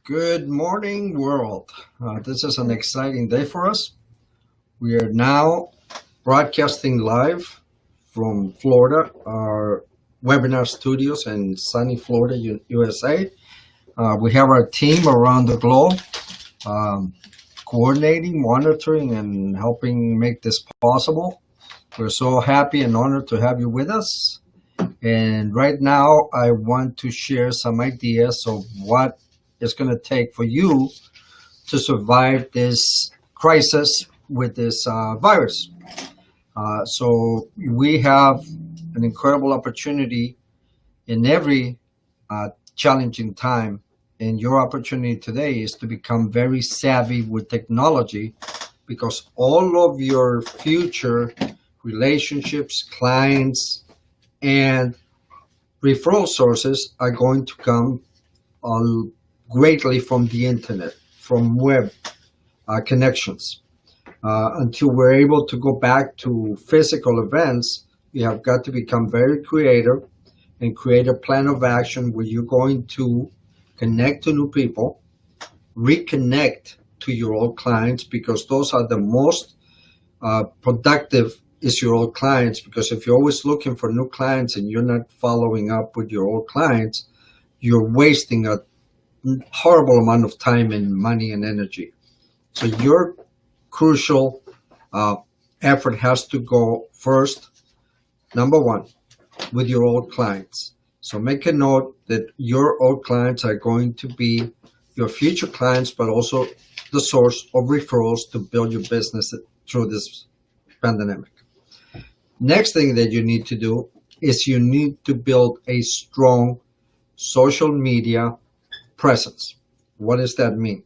Good morning, world. This is an exciting day for us. We are now broadcasting live from Florida, our webinar studios in sunny Florida, USA. We have our team around the globe coordinating, monitoring, and helping make this possible. We're so happy and honored to have you with us. And right now, I want to share some ideas of what it's going to take for you to survive this crisis with this virus. So we have an incredible opportunity in every challenging time. And your opportunity today is to become very savvy with technology, because all of your future relationships, clients, and referral sources are going to come greatly from the internet, from web connections. Until we're able to go back to physical events, you have got to become very creative and create a plan of action where you're going to connect to new people, reconnect to your old clients, because those are the most productive is your old clients. Because if you're always looking for new clients and you're not following up with your old clients, you're wasting a horrible amount of time and money and energy. So your crucial effort has to go first, number one, with your old clients. So make a note that your old clients are going to be your future clients, but also the source of referrals to build your business through this pandemic. Next thing that you need to do is you need to build a strong social media presence. What does that mean?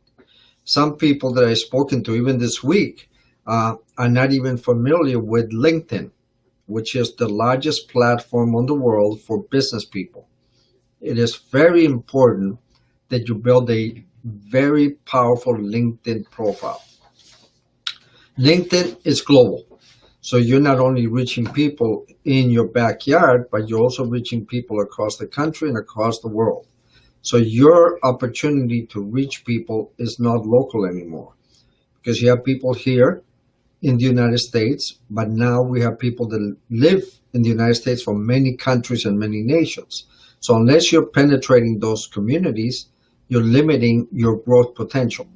Some people that I've spoken to, even this week, are not even familiar with LinkedIn, which is the largest platform on the world for business people. It is very important that you build a very powerful LinkedIn profile. LinkedIn is global. So you're not only reaching people in your backyard, but you're also reaching people across the country and across the world. So your opportunity to reach people is not local anymore, because you have people here in the United States, but now we have people that live in the United States from many countries and many nations. So unless you're penetrating those communities, you're limiting your growth potential.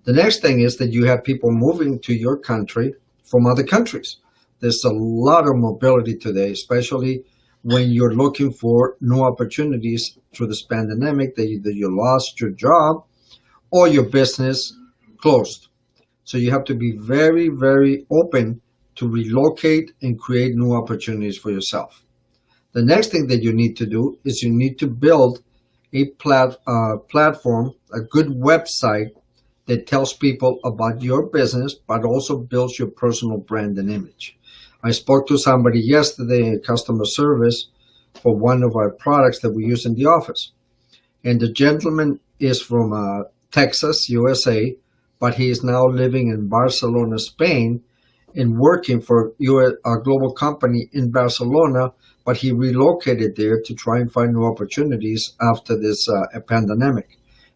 The next thing is that you have people moving to your country from other countries. There's a lot of mobility today, especially when you're looking for new opportunities through this pandemic, that either you lost your job or your business closed. So you have to be very, very open to relocate and create new opportunities for yourself. The next thing that you need to do is you need to build a platform, a good website that tells people about your business, but also builds your personal brand and image. I spoke to somebody yesterday in customer service for one of our products that we use in the office. And the gentleman is from Texas, USA, but he is now living in Barcelona, Spain, and working for a global company in Barcelona, but he relocated there to try and find new opportunities after this pandemic.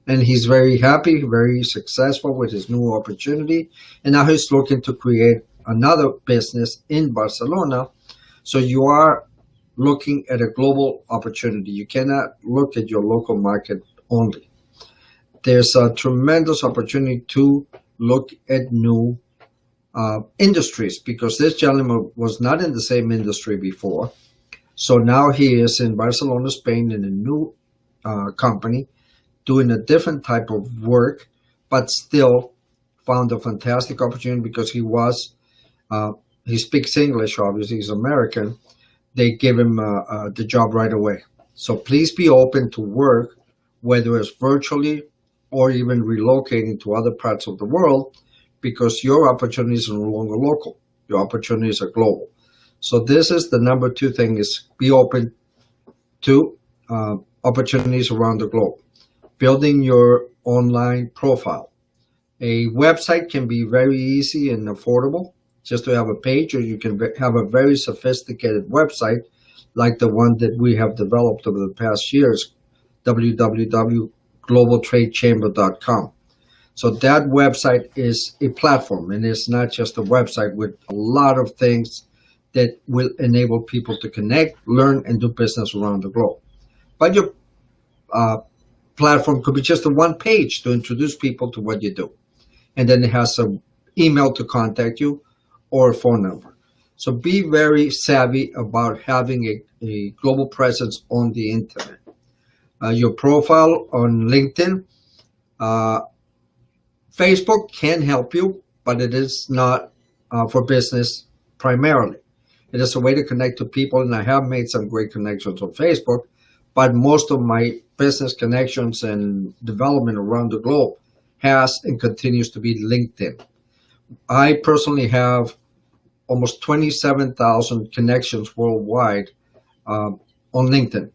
And he's very happy, very successful with his new opportunity. And now he's looking to create another business in Barcelona. So you are looking at a global opportunity. You cannot look at your local market only. There's a tremendous opportunity to look at new industries, because this gentleman was not in the same industry before. So now he is in Barcelona, Spain, in a new company, doing a different type of work, but still found a fantastic opportunity because he speaks English, obviously, he's American. They give him the job right away. So please be open to work, whether it's virtually or even relocating to other parts of the world, because your opportunities are no longer local. Your opportunities are global. So this is the number two thing, is be open to opportunities around the globe. Building your online profile. A website can be very easy and affordable, just to have a page, or you can have a very sophisticated website like the one that we have developed over the past years, globaltradechamber.com. So that website is a platform, and it's not just a website with a lot of things that will enable people to connect, learn, and do business around the globe. But your platform could be just a one page to introduce people to what you do. And then it has an email to contact you or a phone number. So be very savvy about having a global presence on the internet. Your profile on LinkedIn, Facebook can help you, but it is not for business primarily. It is a way to connect to people, and I have made some great connections on Facebook, but most of my business connections and development around the globe has and continues to be LinkedIn. I personally have almost 27,000 connections worldwide on LinkedIn,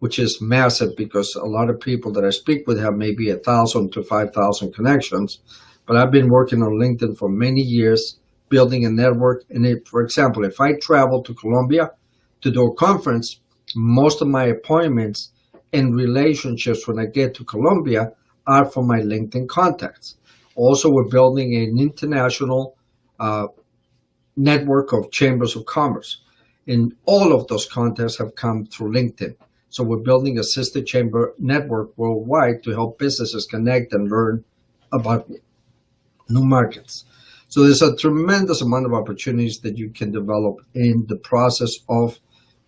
which is massive because a lot of people that I speak with have maybe 1,000 to 5,000 connections. But I've been working on LinkedIn for many years, building a network. And for example, if I travel to Colombia to do a conference, most of my appointments and relationships when I get to Colombia are from my LinkedIn contacts. Also, we're building an international network of chambers of commerce. And all of those contacts have come through LinkedIn. So we're building a sister chamber network worldwide to help businesses connect and learn about new markets. So there's a tremendous amount of opportunities that you can develop in the process of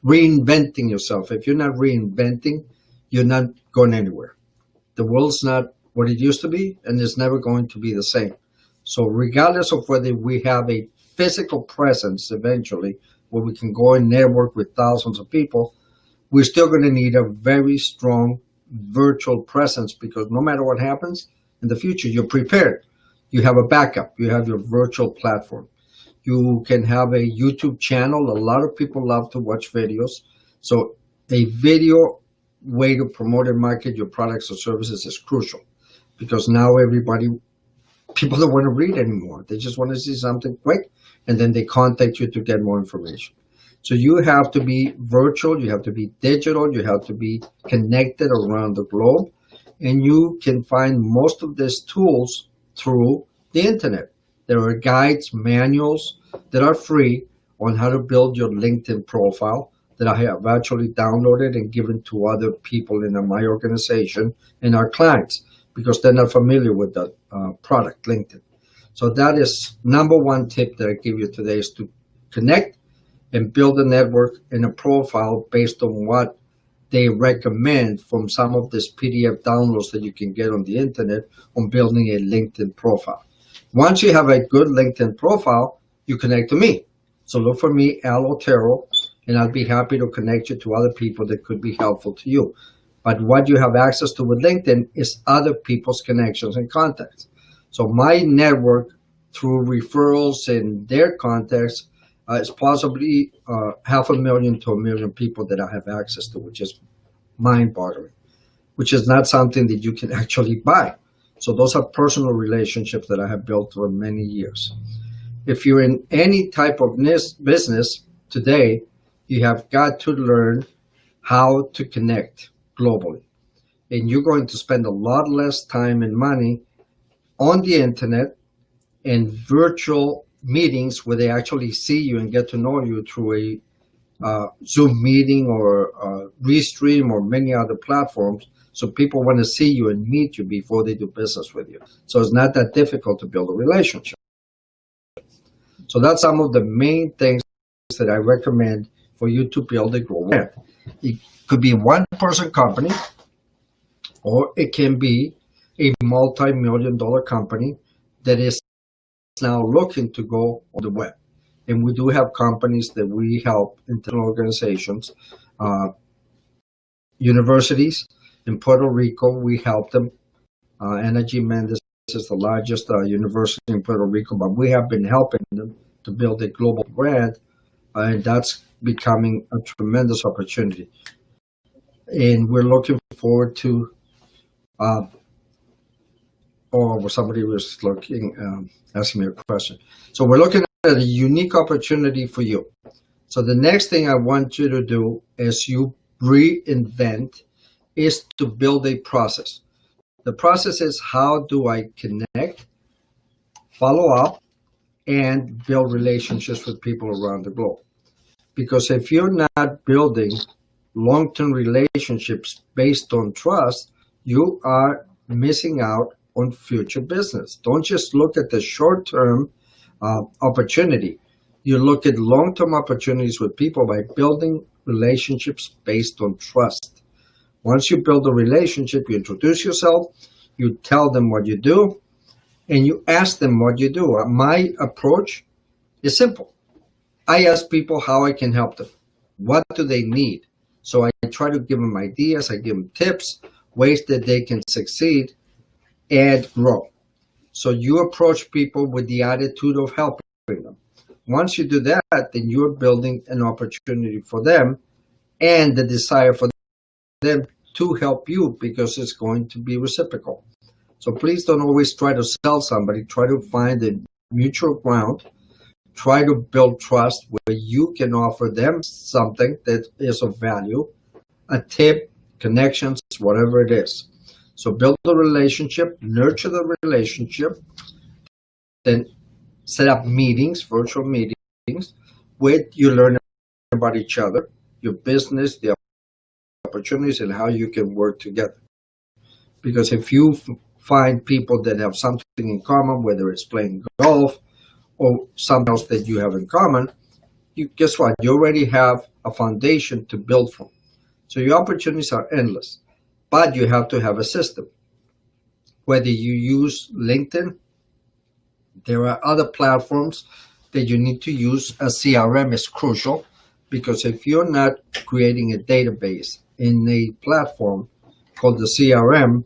reinventing yourself. If you're not reinventing, you're not going anywhere. The world's not what it used to be, and it's never going to be the same. So regardless of whether we have a physical presence eventually, where we can go and network with thousands of people, we're still going to need a very strong virtual presence, because no matter what happens in the future, you're prepared. You have a backup. You have your virtual platform. You can have a YouTube channel. A lot of people love to watch videos. So a video way to promote and market your products or services is crucial, because now people don't want to read anymore. They just want to see something quick, and then they contact you to get more information. So you have to be virtual, you have to be digital, you have to be connected around the globe, and you can find most of these tools through the internet. There are guides, manuals that are free on how to build your LinkedIn profile that I have actually downloaded and given to other people in my organization and our clients, because they're not familiar with the product LinkedIn. So that is number one tip that I give you today, is to connect and build a network and a profile based on what they recommend from some of these PDF downloads that you can get on the internet on building a LinkedIn profile. Once you have a good LinkedIn profile, you connect to me. So look for me, Al Otero, and I'll be happy to connect you to other people that could be helpful to you. But what you have access to with LinkedIn is other people's connections and contacts. So my network through referrals and their contacts is possibly 500,000 to 1 million people that I have access to, which is mind-boggling, which is not something that you can actually buy. So those are personal relationships that I have built over many years. If you're in any type of business today, you have got to learn how to connect globally. And you're going to spend a lot less time and money on the internet and virtual meetings where they actually see you and get to know you through a Zoom meeting or Restream or many other platforms. So people want to see you and meet you before they do business with you. So it's not that difficult to build a relationship. So that's some of the main things that I recommend for you to build a global brand. It could be a one-person company, or it can be a multi-million-dollar company that is now looking to go on the web. And we do have companies that we help, international organizations, universities in Puerto Rico. We help them. Energy Mendes is the largest university in Puerto Rico, but we have been helping them to build a global brand, and that's becoming a tremendous opportunity. And we're looking forward to somebody was asking me a question. So we're looking at a unique opportunity for you. So the next thing I want you to do as you reinvent is to build a process. The process is, how do I connect, follow up, and build relationships with people around the globe? Because if you're not building long-term relationships based on trust, you are missing out on future business. Don't just look at the short-term opportunity. You look at long-term opportunities with people by building relationships based on trust. Once you build a relationship, you introduce yourself, you tell them what you do, and you ask them what you do. My approach is simple. I ask people how I can help them. What do they need? So I try to give them ideas, I give them tips, ways that they can succeed and grow. So you approach people with the attitude of helping them. Once you do that, then you're building an opportunity for them and the desire for them to help you, because it's going to be reciprocal. So please don't always try to sell somebody. Try to find a mutual ground. Try to build trust where you can offer them something that is of value, a tip, connections, whatever it is. So build a relationship, nurture the relationship, then set up meetings, virtual meetings, where you learn about each other, your business, the opportunities, and how you can work together. Because if you find people that have something in common, whether it's playing golf or something else that you have in common, guess what? You already have a foundation to build from. So your opportunities are endless, but you have to have a system. Whether you use LinkedIn, there are other platforms that you need to use. A CRM is crucial, because if you're not creating a database in a platform called the CRM,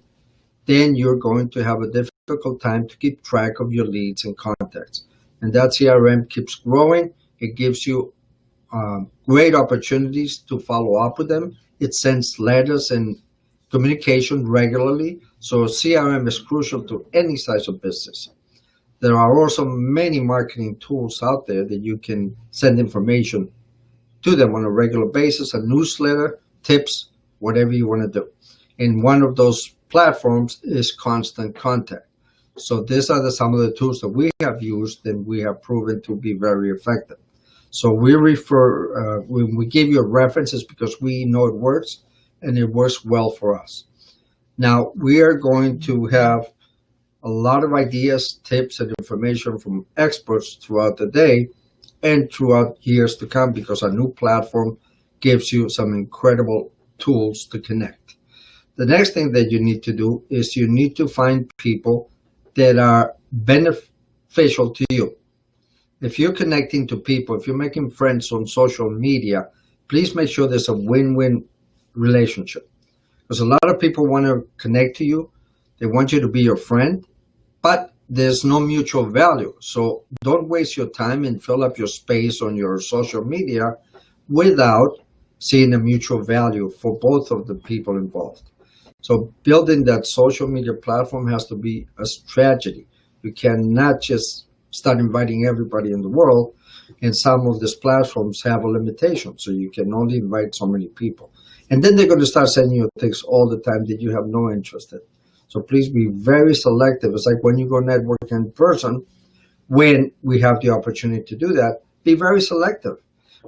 then you're going to have a difficult time to keep track of your leads and contacts. And that CRM keeps growing. It gives you great opportunities to follow up with them. It sends letters and communication regularly. So CRM is crucial to any size of business. There are also many marketing tools out there that you can send information to them on a regular basis, a newsletter, tips, whatever you want to do. And one of those platforms is Constant Contact. So these are some of the tools that we have used and we have proven to be very effective. So we refer, when we give you references, because we know it works and it works well for us. Now, we are going to have a lot of ideas, tips, and information from experts throughout the day and throughout years to come, because our new platform gives you some incredible tools to connect. The next thing that you need to do is you need to find people that are beneficial to you. If you're connecting to people, if you're making friends on social media, please make sure there's a win-win relationship. Because a lot of people want to connect to you. They want you to be your friend, but there's no mutual value. So don't waste your time and fill up your space on your social media without seeing a mutual value for both of the people involved. So building that social media platform has to be a strategy. You cannot just start inviting everybody in the world, and some of these platforms have a limitation. So you can only invite so many people. And then they're going to start sending you things all the time that you have no interest in. So please be very selective. It's like when you go network in person, when we have the opportunity to do that, be very selective.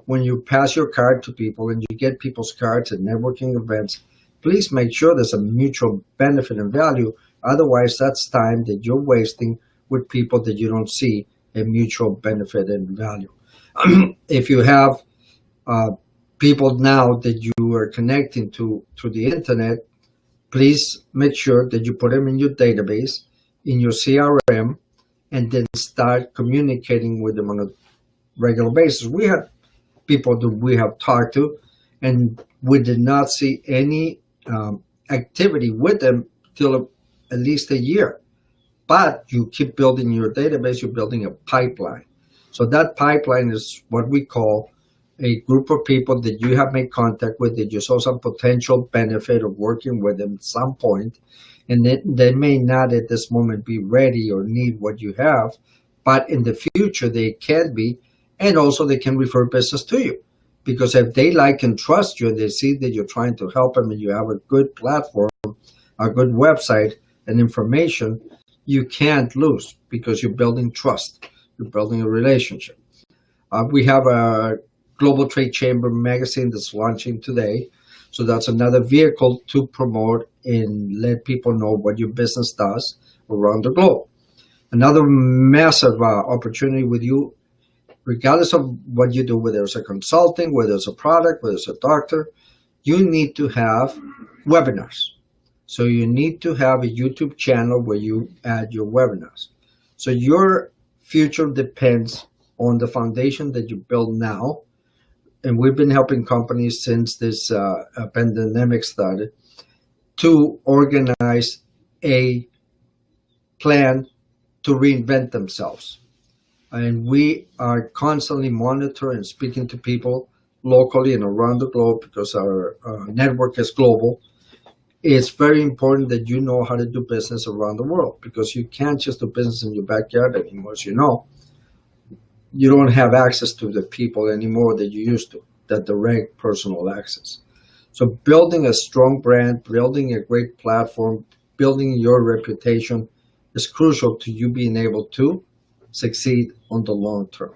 When you pass your card to people and you get people's cards at networking events, please make sure there's a mutual benefit and value. Otherwise, that's time that you're wasting with people that you don't see a mutual benefit and value. If you have people now that you are connecting to through the internet, please make sure that you put them in your database, in your CRM, and then start communicating with them on a regular basis. We have people that we have talked to, and we did not see any activity with them till at least a year. But you keep building your database, you're building a pipeline. So that pipeline is what we call a group of people that you have made contact with, that you saw some potential benefit of working with them at some point, and they may not at this moment be ready or need what you have, but in the future they can be, and also they can refer business to you. Because if they like and trust you and they see that you're trying to help them and you have a good platform, a good website, and information, you can't lose because you're building trust. You're building a relationship. We have a Global Trade Chamber magazine that's launching today. So that's another vehicle to promote and let people know what your business does around the globe. Another massive opportunity with you, regardless of what you do, whether it's a consulting, whether it's a product, whether it's a doctor, you need to have webinars. So you need to have a YouTube channel where you add your webinars. So your future depends on the foundation that you build now. And we've been helping companies since this pandemic started to organize a plan to reinvent themselves. And we are constantly monitoring and speaking to people locally and around the globe because our network is global. It's very important that you know how to do business around the world because you can't just do business in your backyard anymore, as you know. You don't have access to the people anymore that you used to, that direct personal access. So building a strong brand, building a great platform, building your reputation is crucial to you being able to succeed on the long term.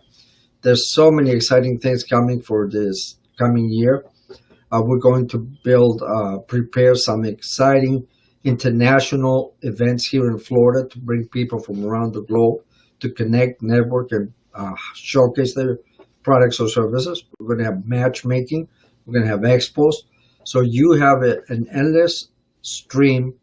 There's so many exciting things coming for this coming year. We're going to prepare some exciting international events here in Florida to bring people from around the globe to connect, network, and showcase their products or services. We're going to have matchmaking. We're going to have expos. So you have an endless stream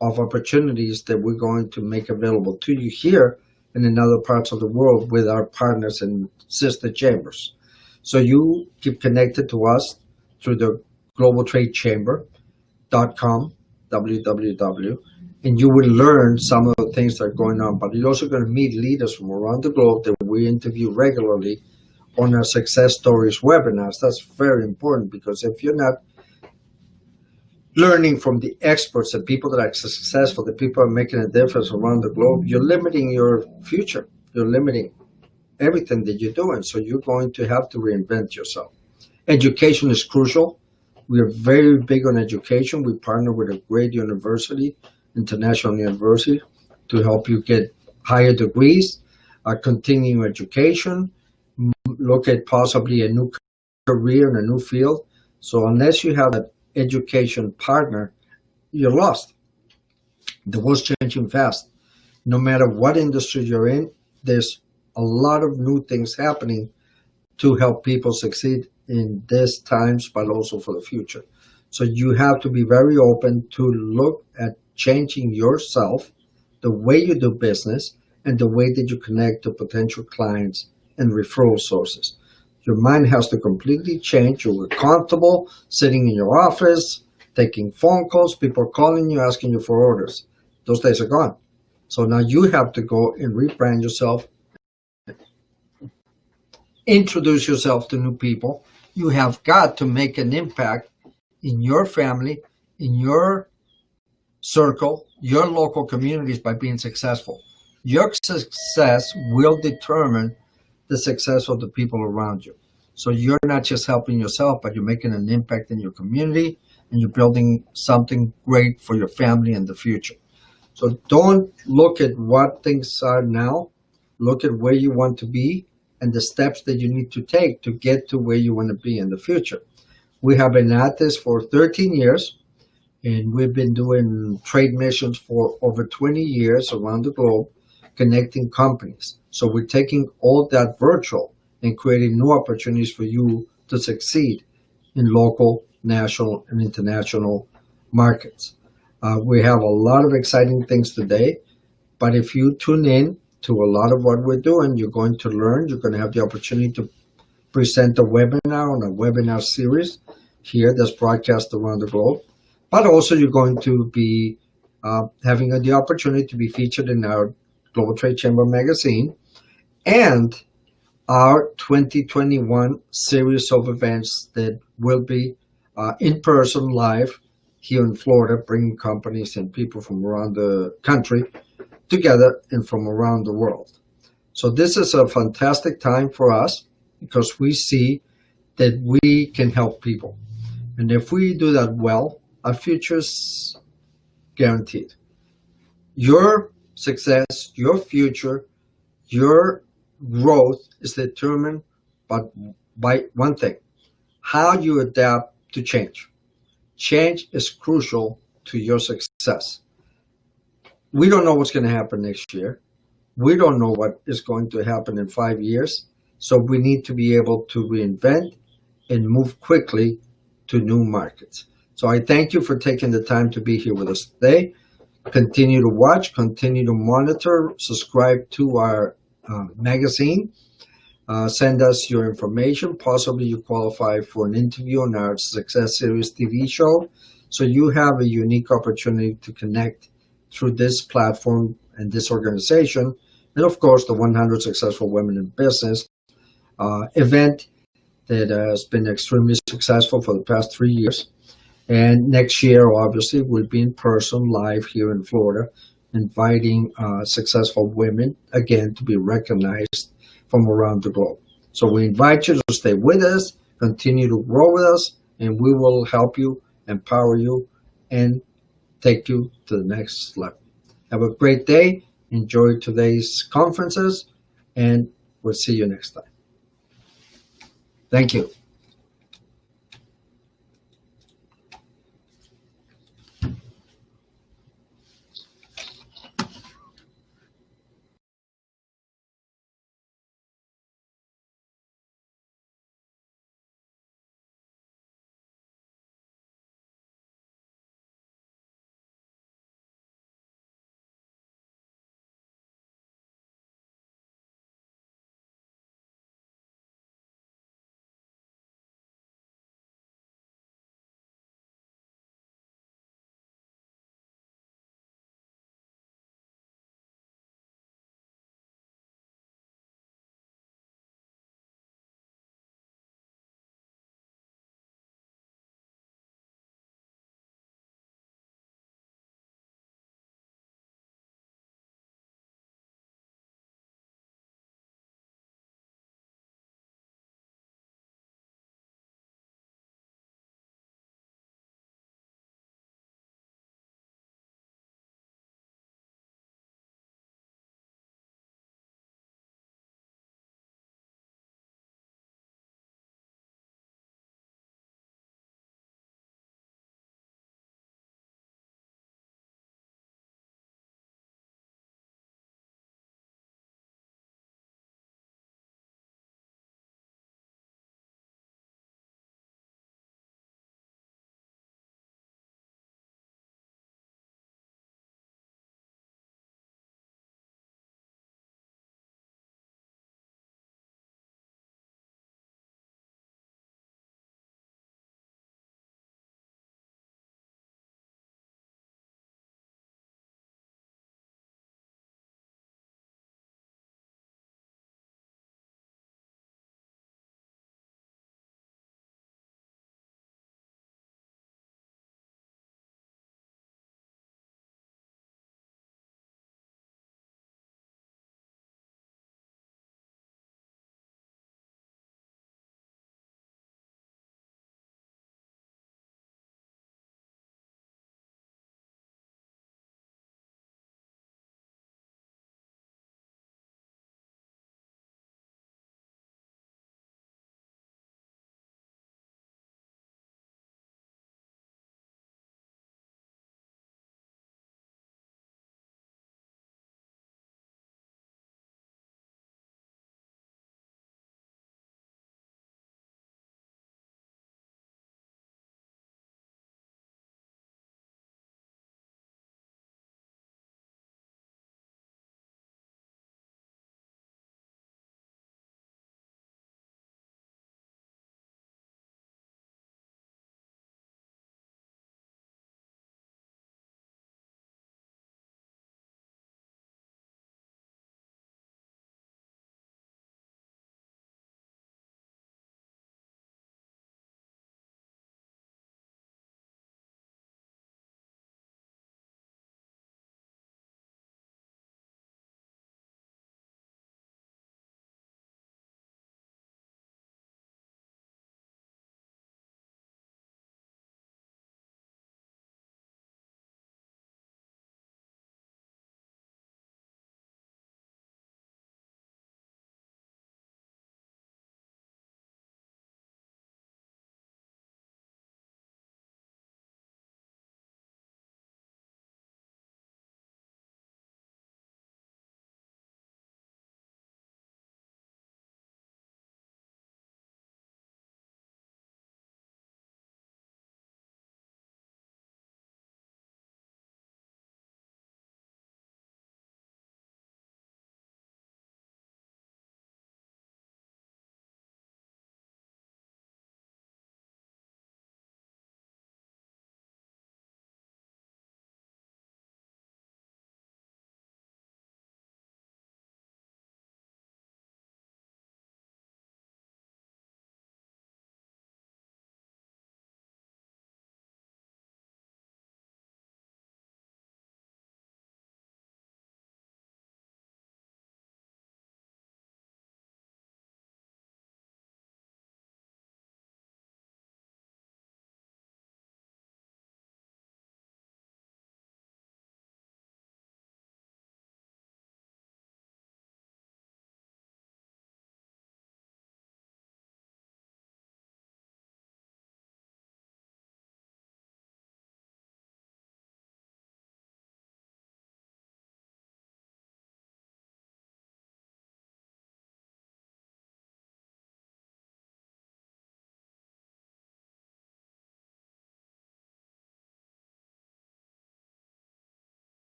of opportunities that we're going to make available to you here and in other parts of the world with our partners and sister chambers. So you keep connected to us through the globaltradechamber.com, www, and you will learn some of the things that are going on. But you're also going to meet leaders from around the globe that we interview regularly on our Success Stories webinars. That's very important because if you're not learning from the experts, the people that are successful, the people who are making a difference around the globe, you're limiting your future. You're limiting everything that you're doing. So you're going to have to reinvent yourself. Education is crucial. We are very big on education. We partner with a great university, international university, to help you get higher degrees, continuing education, look at possibly a new career in a new field. So unless you have an education partner, you're lost. The world's changing fast. No matter what industry you're in, there's a lot of new things happening to help people succeed in these times, but also for the future. So you have to be very open to look at changing yourself, the way you do business, and the way that you connect to potential clients and referral sources. Your mind has to completely change. You're comfortable sitting in your office, taking phone calls, people calling you, asking you for orders. Those days are gone. So now you have to go and rebrand yourself, introduce yourself to new people. You have got to make an impact in your family, in your circle, your local communities by being successful. Your success will determine the success of the people around you. So you're not just helping yourself, but you're making an impact in your community and you're building something great for your family in the future. So don't look at what things are now. Look at where you want to be and the steps that you need to take to get to where you want to be in the future. We have been at this for 13 years, and we've been doing trade missions for over 20 years around the globe, connecting companies. So we're taking all that virtual and creating new opportunities for you to succeed in local, national, and international markets. We have a lot of exciting things today, but if you tune in to a lot of what we're doing, you're going to learn. You're going to have the opportunity to present a webinar on a webinar series here that's broadcast around the globe. But also you're going to be having the opportunity to be featured in our Global Trade Chamber magazine and our 2021 series of events that will be in person live here in Florida, bringing companies and people from around the country together and from around the world. So this is a fantastic time for us because we see that we can help people. And if we do that well, our future's guaranteed. Your success, your future, your growth is determined by one thing: how you adapt to change. Change is crucial to your success. We don't know what's going to happen next year. We don't know what is going to happen in 5 years. So we need to be able to reinvent and move quickly to new markets. So I thank you for taking the time to be here with us today. Continue to watch, continue to monitor, subscribe to our magazine. Send us your information. Possibly you qualify for an interview on our Success Series TV show. So you have a unique opportunity to connect through this platform and this organization. And of course, the 100 Successful Women in Business event that has been extremely successful for the past 3 years. And next year, obviously, we'll be in person live here in Florida, inviting successful women, again, to be recognized from around the globe. So we invite you to stay with us, continue to grow with us, and we will help you, empower you, and take you to the next level. Have a great day. Enjoy today's conferences, and we'll see you next time. Thank you.